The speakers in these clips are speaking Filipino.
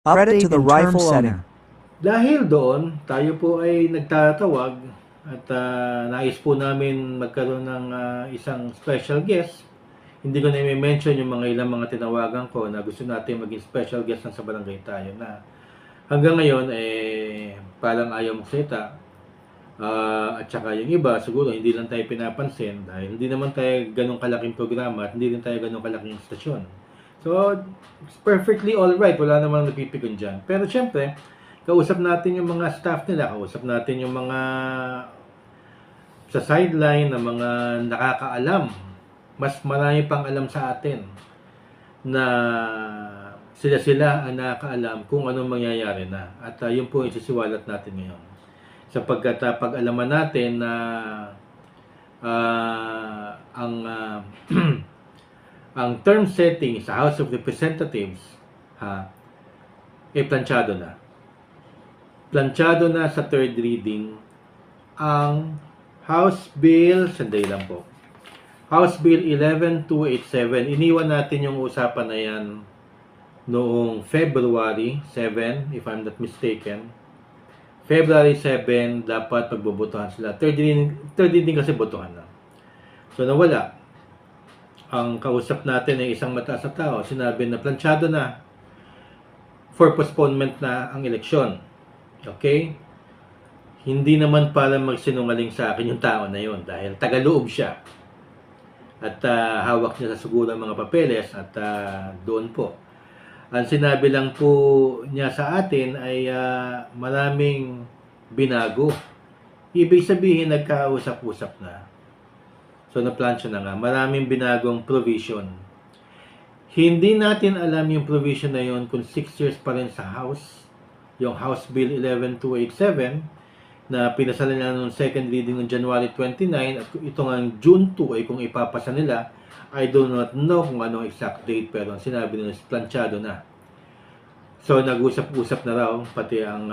Credit to the rifle owner. Dahil doon, tayo po ay nagtatawag at nais po namin magkaroon ng isang special guest. Hindi ko na i-mention yung mga ilang mga tinawagan ko na gusto natin maging special guest na sa barangay tayo na hanggang ngayon parang ayaw magsalita. At saka yung iba siguro hindi lang tayo pinapansin dahil hindi naman tayo ganong kalaking programa at hindi rin tayo ganong kalaking stasyon. So, it's perfectly alright. Wala namang napipikon dyan. Pero syempre, kausap natin yung mga staff nila, kausap natin yung mga sa sideline na mga nakakaalam. Mas marami pang alam sa atin na sila ang nakakaalam kung anong mangyayari na. At yun po yung isisiwalat natin ngayon. Sapagkat pag-alaman natin na ang term setting sa House of Representatives planchado na. Planchado na sa third reading ang House Bill, sandali lang po. House Bill 11287. Iniwan natin yung usapan na yan noong February 7, if I'm not mistaken. February 7, dapat pagbobotohan sila. Third reading kasi botohan na. So nawala. Ang kausap natin ay isang mataas na tao. Sinabi na planchado na for postponement na ang eleksyon. Okay? Hindi naman para magsinungaling sa akin yung tao na yon dahil tagaloob siya. At hawak niya sa siguro mga papeles at doon po. Ang sinabi lang po niya sa atin ay maraming binago. Ibig sabihin nagkausap-usap na. So na-plancha na nga. Maraming binagong provision. Hindi natin alam yung provision na yon kung 6 years pa rin sa House. Yung House Bill 11287 na pinasala nila noong second reading ng January 29 at ito nga June 2 ay kung ipapasa nila, I do not know kung ano exact date pero ang sinabi nila is planchado na. So nag-usap-usap na raw pati ang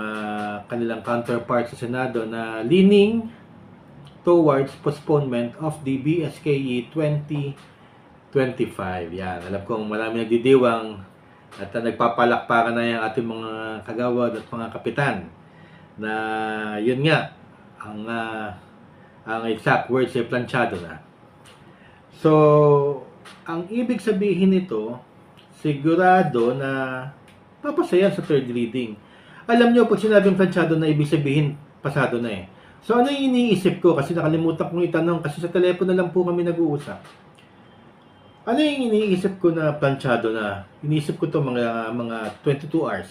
kanilang counterpart sa Senado na leaning towards postponement of the BSKE 2025. Yan, alam kong marami nagdidiwang at nagpapalakpakan na yung ating mga kagawad at mga kapitan na yun nga ang exact words ay planchado na. So, ang ibig sabihin nito, sigurado na papasayan sa third reading. Alam nyo, pag sinabing planchado na, ibig sabihin pasado na eh. So, ano yung iniisip ko? Kasi nakalimutan kong itanong kasi sa telepono na lang po kami nag-uusap. Ano yung iniisip ko na planchado na? Iniisip ko to mga 22 hours.